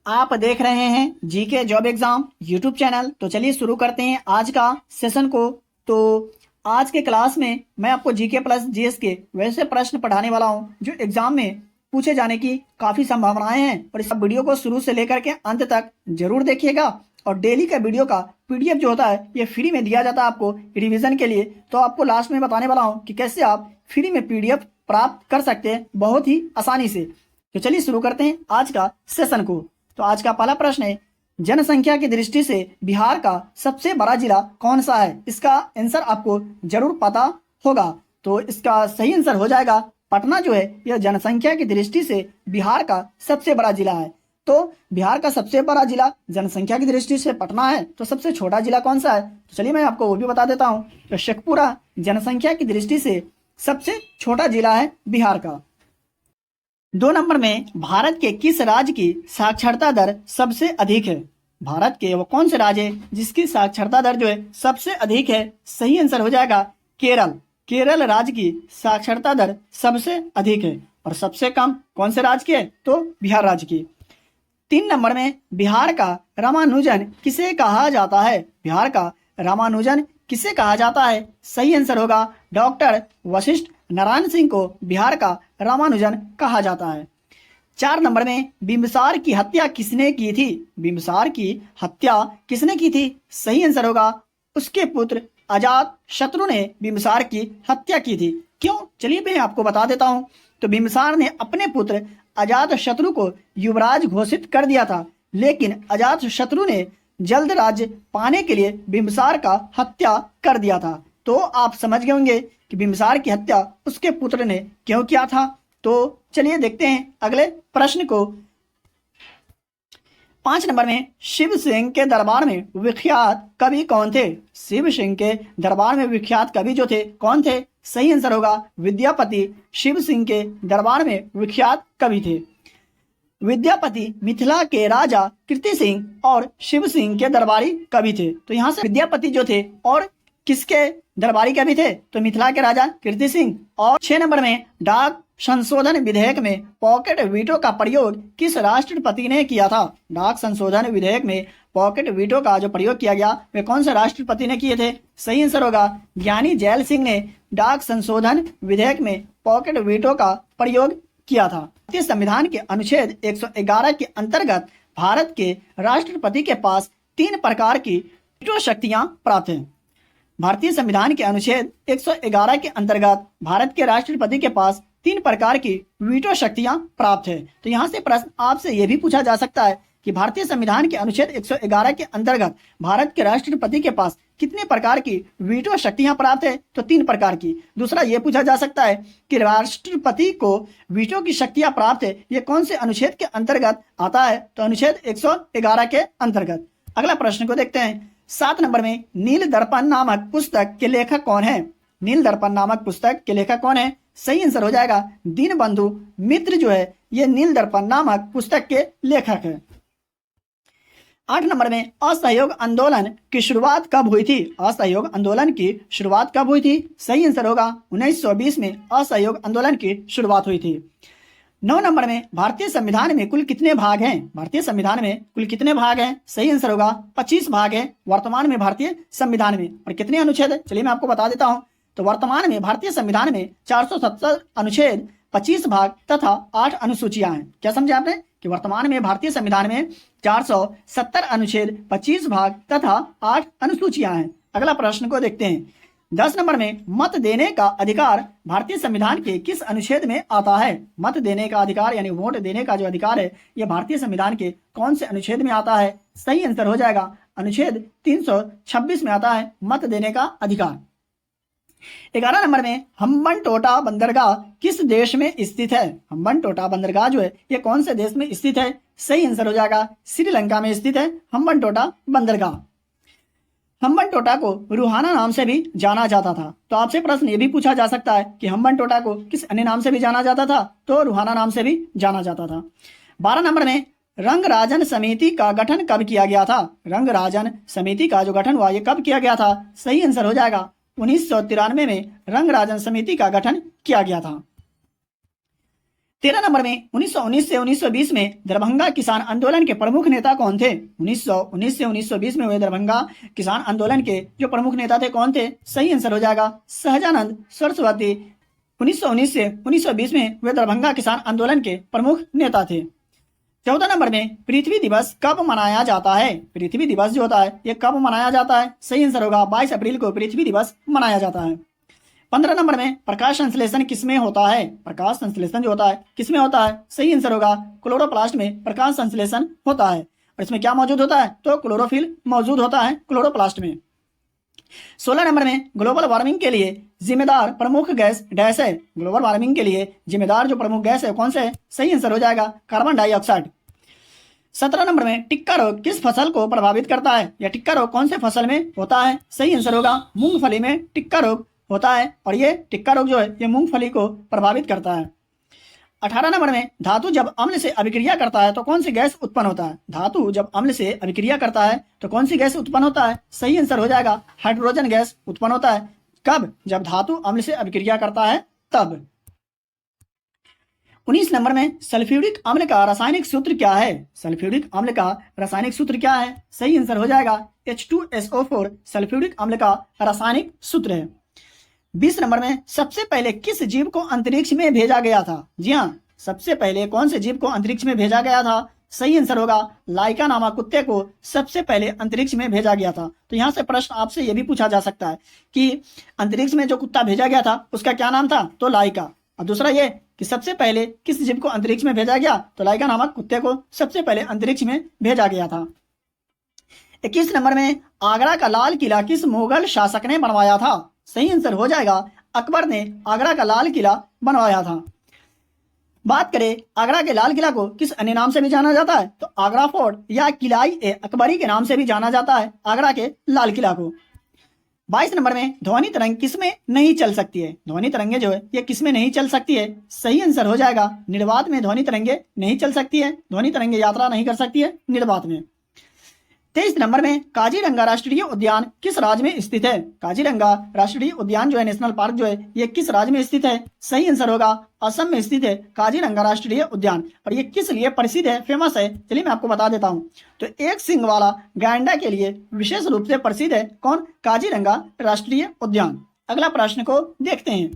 आप देख रहे हैं GK job exam YouTube channel. तो चलिए शुरू करते हैं आज का सेशन को। तो आज के क्लास में मैं आपको जीके प्लस जीएस के वैसे प्रश्न पढ़ाने वाला हूं जो एग्जाम में पूछे जाने की काफ़ी संभावनाएं हैं। और इस वीडियो को शुरू से लेकर के अंत तक जरूर देखिएगा। और डेली का वीडियो का पीडीएफ जो होता है ये फ्री में दिया जाता है आपको रिवीजन के लिए। तो आपको लास्ट में बताने वाला हूँ कि कैसे आप फ्री में पीडीएफ प्राप्त कर सकते हैं बहुत ही आसानी से। तो चलिए शुरू करते हैं आज का सेशन को। तो आज का पहला प्रश्न है, जनसंख्या की दृष्टि से बिहार का सबसे बड़ा जिला कौन सा है? इसका आंसर आपको जरूर पता होगा। तो इसका सही आंसर हो जाएगा पटना जो है यह जनसंख्या की दृष्टि से बिहार का सबसे बड़ा जिला है। तो बिहार का सबसे बड़ा जिला जनसंख्या की दृष्टि से पटना है। तो सबसे छोटा जिला कौन सा है? तो चलिए मैं आपको वो भी बता देता हूँ। तो शेखपुरा जनसंख्या की दृष्टि से सबसे छोटा जिला है बिहार का। 2 नंबर में भारत के किस राज्य की साक्षरता दर सबसे अधिक है? भारत के वो कौन से राज्य है जिसकी साक्षरता दर जो है सबसे अधिक है? सही आंसर हो जाएगा केरल। केरल राज्य की साक्षरता दर सबसे अधिक है। और सबसे कम कौन से राज्य की है? तो बिहार राज्य की। 3 नंबर में बिहार का रामानुजन किसे कहा जाता है? बिहार का रामानुजन किसे कहा जाता है? सही आंसर होगा डॉक्टर वशिष्ठ नारायण सिंह को बिहार का रामानुजन कहा जाता है। 4 नंबर में बिंबिसार की हत्या किसने की थी? बिंबिसार की हत्या किसने की थी? सही आंसर होगा उसके पुत्र अजात शत्रु ने बिंबिसार की हत्या की थी। क्यों? चलिए मैं आपको बता देता हूं। तो बिंबिसार ने अपने पुत्र अजात शत्रु को युवराज घोषित कर दिया था, लेकिन अजात शत्रु ने जल्द राज्य पाने के लिए बिंबिसार का हत्या कर दिया था। तो आप समझ गए होंगे कि बिंबिसार की हत्या उसके पुत्र ने क्यों किया था। तो चलिए देखते हैं अगले प्रश्न को। 5 नंबर में शिव सिंह के दरबार में विख्यात कवि कौन थे? शिव सिंह के दरबार में विख्यात कवि जो थे कौन थे? सही आंसर होगा विद्यापति शिव सिंह के दरबार में विख्यात कवि थे। विद्यापति मिथिला के राजा कीर्ति सिंह और शिव सिंह के दरबारी कवि थे। तो यहाँ से विद्यापति जो थे और किसके दरबारी कवि थे? तो मिथिला के राजा कीर्ति सिंह। और 6 नंबर में डाक संशोधन विधेयक में पॉकेट वीटो का प्रयोग किस राष्ट्रपति ने किया था? डाक संशोधन विधेयक में पॉकेट वीटो का जो प्रयोग किया गया वे कौन से राष्ट्रपति ने किए थे? सही आंसर होगा ज्ञानी जैल सिंह ने डाक संशोधन विधेयक में पॉकेट वीटो का प्रयोग किया था। भारतीय संविधान के अनुच्छेद 111 के अंतर्गत भारत के राष्ट्रपति के पास 3 प्रकार की वीटो शक्तियां प्राप्त हैं। भारतीय संविधान के अनुच्छेद 111 के अंतर्गत भारत के राष्ट्रपति के पास 3 प्रकार की वीटो शक्तियां प्राप्त है। तो यहाँ से प्रश्न आपसे यह भी पूछा जा सकता है कि भारतीय संविधान के अनुच्छेद 111 के अंतर्गत भारत के राष्ट्रपति के पास कितने प्रकार की वीटो शक्तियां प्राप्त है? तो 3 प्रकार की। दूसरा ये पूछा जा सकता है कि राष्ट्रपति को वीटो की शक्तियां प्राप्त है ये कौन से अनुच्छेद के अंतर्गत आता है? तो अनुच्छेद 111 के अंतर्गत। अगला प्रश्न को देखते हैं। 7 नंबर में नील दर्पण नामक पुस्तक के लेखक कौन है? नील दर्पण नामक पुस्तक के लेखक कौन है? सही आंसर हो जाएगा दीनबंधु मित्र जो है ये नील दर्पण नामक पुस्तक के लेखक है। 8 नंबर में असहयोग आंदोलन की शुरुआत कब हुई थी? असहयोग आंदोलन की शुरुआत कब हुई थी? सही आंसर होगा 1920 में असहयोग आंदोलन की शुरुआत हुई थी। 9 नंबर में भारतीय संविधान में कुल कितने भाग हैं? भारतीय संविधान में कुल कितने भाग हैं? सही आंसर होगा 25 भाग हैं वर्तमान में भारतीय संविधान में। और कितने अनुच्छेद है? चलिए मैं आपको बता देता हूं। तो वर्तमान में भारतीय संविधान में 470 अनुच्छेद, 25 भाग तथा 8 अनुसूचियां हैं। क्या समझे आपने कि वर्तमान में भारतीय संविधान में 470 अनुच्छेद, 25 भाग तथा 8 अनुसूचियां हैं। अगला प्रश्न को देखते हैं। 10 नंबर में मत देने का अधिकार भारतीय संविधान के किस अनुच्छेद में आता है? मत देने का अधिकार यानी वोट देने का जो अधिकार है यह भारतीय संविधान के कौन से अनुच्छेद में आता है? सही आंसर हो जाएगा अनुच्छेद 326 में आता है मत देने का अधिकार। 11 नंबर में हम्बनटोटा बंदरगाह किस देश में स्थित है? हम्बनटोटा बंदरगाह जो है ये कौन से देश में स्थित है? सही आंसर हो जाएगा श्रीलंका में स्थित है हम्बनटोटा बंदरगाह। हम्बनटोटा को रूहाना नाम से भी जाना जाता था। तो आपसे प्रश्न ये भी पूछा जा सकता है कि हम्बनटोटा को किस अन्य नाम से भी जाना जाता था? तो रूहाना नाम से भी जाना जाता था। 12 नंबर में रंगराजन समिति का गठन कब किया गया था? रंगराजन समिति का जो गठन हुआ ये कब किया गया था? सही आंसर हो जाएगा 1993 में रंगराजन समिति का गठन किया गया था। 13 नंबर में 1919 से 1920 में दरभंगा किसान आंदोलन के प्रमुख नेता कौन थे? 1919 से 1920 में हुए दरभंगा किसान आंदोलन के जो प्रमुख नेता थे कौन थे? सही आंसर हो जाएगा सहजानंद सरस्वती। 1919 से 1920 में हुए दरभंगा किसान आंदोलन के प्रमुख नेता थे। 14 नंबर में पृथ्वी दिवस कब मनाया जाता है? पृथ्वी दिवस जो होता है ये कब मनाया जाता है? सही आंसर होगा 22 अप्रैल को पृथ्वी दिवस मनाया जाता है। 15 नंबर में प्रकाश संश्लेषण किसमें होता है? प्रकाश संश्लेषण जो होता है किसमें होता है? सही आंसर होगा क्लोरोप्लास्ट में प्रकाश संश्लेषण होता है। और इसमें क्या मौजूद होता है? तो क्लोरोफिल मौजूद होता है क्लोरोप्लास्ट में। 16 नंबर में ग्लोबल वार्मिंग के लिए जिम्मेदार प्रमुख गैस डैश है? ग्लोबल वार्मिंग के लिए जिम्मेदार जो प्रमुख गैस है कौन से? सही आंसर हो जाएगा कार्बन डाइऑक्साइड। 17 नंबर में टिक्का रोग किस फसल को प्रभावित करता है? या टिक्का रोग कौन से फसल में होता है? सही आंसर होगा मूंगफली में टिक्का रोग होता है और ये टिक्का रोग जो है ये मूंगफली को प्रभावित करता है। 18 नंबर में धातु जब अम्ल से अभिक्रिया करता है तो कौन सी गैस उत्पन्न होता है? धातु जब अम्ल से अभिक्रिया करता है तो कौन सी गैस उत्पन्न होता है? सही आंसर हो जाएगा हाइड्रोजन गैस उत्पन्न होता है। कब? जब धातु अम्ल से अभिक्रिया करता है तब। 19 नंबर में सल्फ्यूरिक अम्ल का रासायनिक सूत्र क्या है? सल्फ्यूरिक अम्ल का रासायनिक सूत्र क्या है? सही आंसर हो जाएगा H2SO4 सल्फ्यूरिक अम्ल का रासायनिक सूत्र है। 20 नंबर में सबसे पहले किस जीव को अंतरिक्ष में भेजा गया था? जी हाँ, सबसे पहले कौन से जीव को अंतरिक्ष में भेजा गया था? सही आंसर होगा लाइका नामक कुत्ते को सबसे पहले अंतरिक्ष में भेजा गया था। तो यहाँ से प्रश्न आपसे यह भी पूछा जा सकता है कि अंतरिक्ष में जो कुत्ता भेजा गया था उसका क्या नाम था? तो लाइका। और दूसरा ये कि सबसे पहले किस जीव को अंतरिक्ष में भेजा गया? तो लाइका नामक कुत्ते को सबसे पहले अंतरिक्ष में भेजा गया था। 21 नंबर में आगरा का लाल किला किस मुगल शासक ने बनवाया था? सही आंसर हो जाएगा अकबर ने आगरा का लाल किला बनवाया था। बात करें आगरा के लाल किला को किस अन्य नाम से भी जाना जाता है? तो आगरा फोर्ट या किलाई ए अकबरी के नाम से भी जाना जाता है आगरा के लाल किला को। 22 नंबर में ध्वनि तरंग किसमें नहीं चल सकती है? ध्वनि तरंगे जो है ये किसमें नहीं चल सकती है? सही आंसर हो जाएगा निर्वात में ध्वनि तरंगे नहीं चल सकती है। ध्वनि तरंगे यात्रा नहीं कर सकती है निर्वात में। 23 नंबर में काजीरंगा राष्ट्रीय उद्यान किस राज्य में स्थित है? काजीरंगा राष्ट्रीय उद्यान जो है नेशनल पार्क जो है ये किस राज्य में स्थित है? सही आंसर होगा असम में स्थित है काजीरंगा राष्ट्रीय उद्यान। और ये किस लिए प्रसिद्ध है, फेमस है? चलिए मैं आपको बता देता हूँ। तो एक सिंग वाला गैंडा के लिए विशेष रूप से प्रसिद्ध है कौन? काजीरंगा राष्ट्रीय उद्यान। अगला प्रश्न को देखते हैं।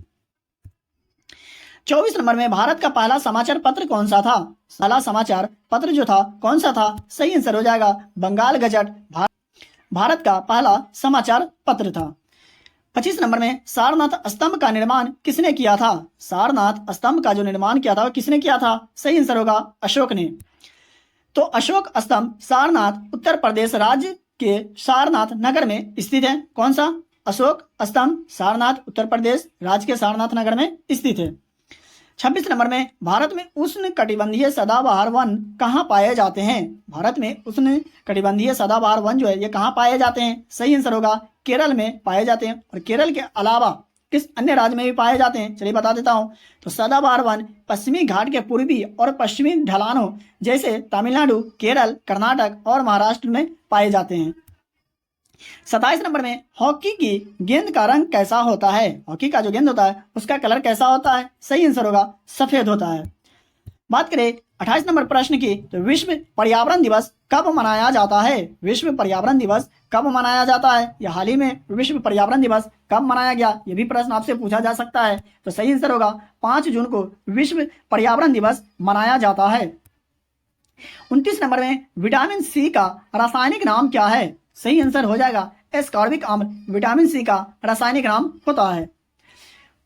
24 नंबर में भारत का पहला समाचार पत्र कौन सा था? पहला समाचार पत्र जो था कौन सा था? सही आंसर हो जाएगा बंगाल गजट भारत का पहला समाचार पत्र था। 25 नंबर में सारनाथ स्तंभ का निर्माण किसने किया था? सारनाथ स्तंभ का जो निर्माण किया था वो किसने किया था? सही आंसर होगा अशोक ने। तो अशोक स्तंभ सारनाथ उत्तर प्रदेश राज्य के सारनाथ नगर में स्थित है। कौन सा? अशोक स्तंभ सारनाथ उत्तर प्रदेश राज्य के सारनाथ नगर में स्थित है। 26 नंबर में भारत में उष्ण कटिबंधीय सदाबहार वन कहाँ पाए जाते हैं? भारत में उष्ण कटिबंधीय सदाबहार वन जो है ये कहाँ पाए जाते हैं? सही आंसर होगा केरल में पाए जाते हैं। और केरल के अलावा किस अन्य राज्य में भी पाए जाते हैं? चलिए बता देता हूँ। तो सदाबहार वन पश्चिमी घाट के पूर्वी और पश्चिमी ढलानों जैसे तमिलनाडु, केरल, कर्नाटक और महाराष्ट्र में पाए जाते हैं। 27 नंबर में हॉकी की गेंद का रंग कैसा होता है? हॉकी का जो गेंद होता है उसका कलर कैसा होता है? सही आंसर होगा सफेद होता है। बात करें 28 नंबर प्रश्न की, तो विश्व पर्यावरण दिवस कब मनाया जाता है? विश्व पर्यावरण दिवस कब मनाया जाता है? या हाल ही में विश्व पर्यावरण दिवस कब मनाया गया? ये भी प्रश्न आपसे पूछा जा सकता है। तो सही आंसर होगा 5 जून को विश्व पर्यावरण दिवस मनाया जाता है। 29 नंबर में विटामिन सी का रासायनिक नाम क्या है? सही आंसर हो जाएगा एस्कॉर्बिक अम्ल विटामिन सी का रासायनिक नाम होता है।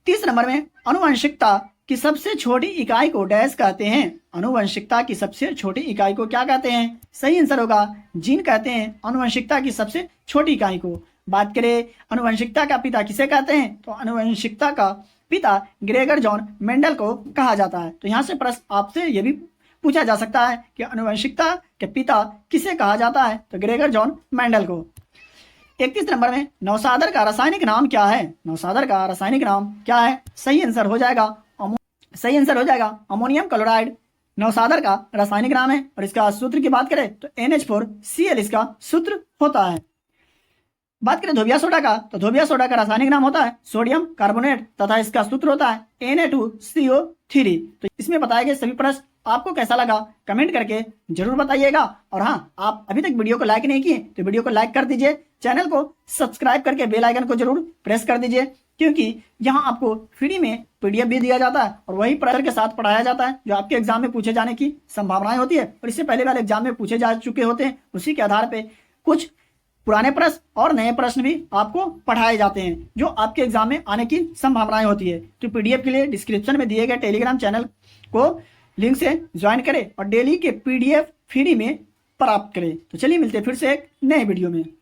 30 नंबर में अनुवंशिकता की सबसे छोटी इकाई को डैश कहते हैं? अनुवंशिकता की सबसे छोटी इकाई को क्या कहते हैं? सही आंसर होगा जीन कहते हैं अनुवंशिकता की सबसे छोटी इकाई को। बात करें अनुवंशिकता का पिता किसे कहते हैं? तो अनुवंशिकता का पिता ग्रेगर जॉन मेंडल को कहा जाता है। तो यहाँ से प्रश्न आपसे यह भी पूछा जा सकता है कि अनुवंशिकता के पिता किसे कहा जाता है? तो ग्रेगर जॉन मेंडल को। 31 नंबर में नौसादर का रासायनिक नाम क्या है? नौसादर का रासायनिक नाम क्या है? सही आंसर हो जाएगा अमोनियम क्लोराइड नौसादर का रासायनिक नाम है। और इसका सूत्र की बात करें तो NH4Cl इसका सूत्र होता है। बात करें धोबिया सोडा का, तो धोबिया सोडा का रासायनिक नाम होता है सोडियम कार्बोनेट तथा इसका सूत्र होता है Na2CO3। तो इसमें बताए गए सभी प्रश्न आपको कैसा लगा कमेंट करके जरूर बताइएगा। और हाँ, आप अभी तक वीडियो को लाइक नहीं किए तो वीडियो को लाइक कर दीजिए, चैनल को सब्सक्राइब करके बेल आइकन को जरूर प्रेस कर दीजिए, क्योंकि यहाँ आपको फ्री में PDF भी दिया जाता है और वही प्रश्न के साथ पढ़ाया जाता है जो आपके एग्जाम में पूछे जाने की संभावनाएं होती है और इससे पहले वाले एग्जाम में पूछे जा चुके होते हैं। उसी के आधार पर कुछ पुराने प्रश्न और नए प्रश्न भी आपको पढ़ाए जाते हैं जो आपके एग्जाम में आने की संभावनाएं होती है। तो PDF के लिए डिस्क्रिप्शन में दिए गए टेलीग्राम चैनल को लिंक से ज्वाइन करें और डेली के PDF फ्री में प्राप्त करें। तो चलिए मिलते हैं फिर से एक नए वीडियो में।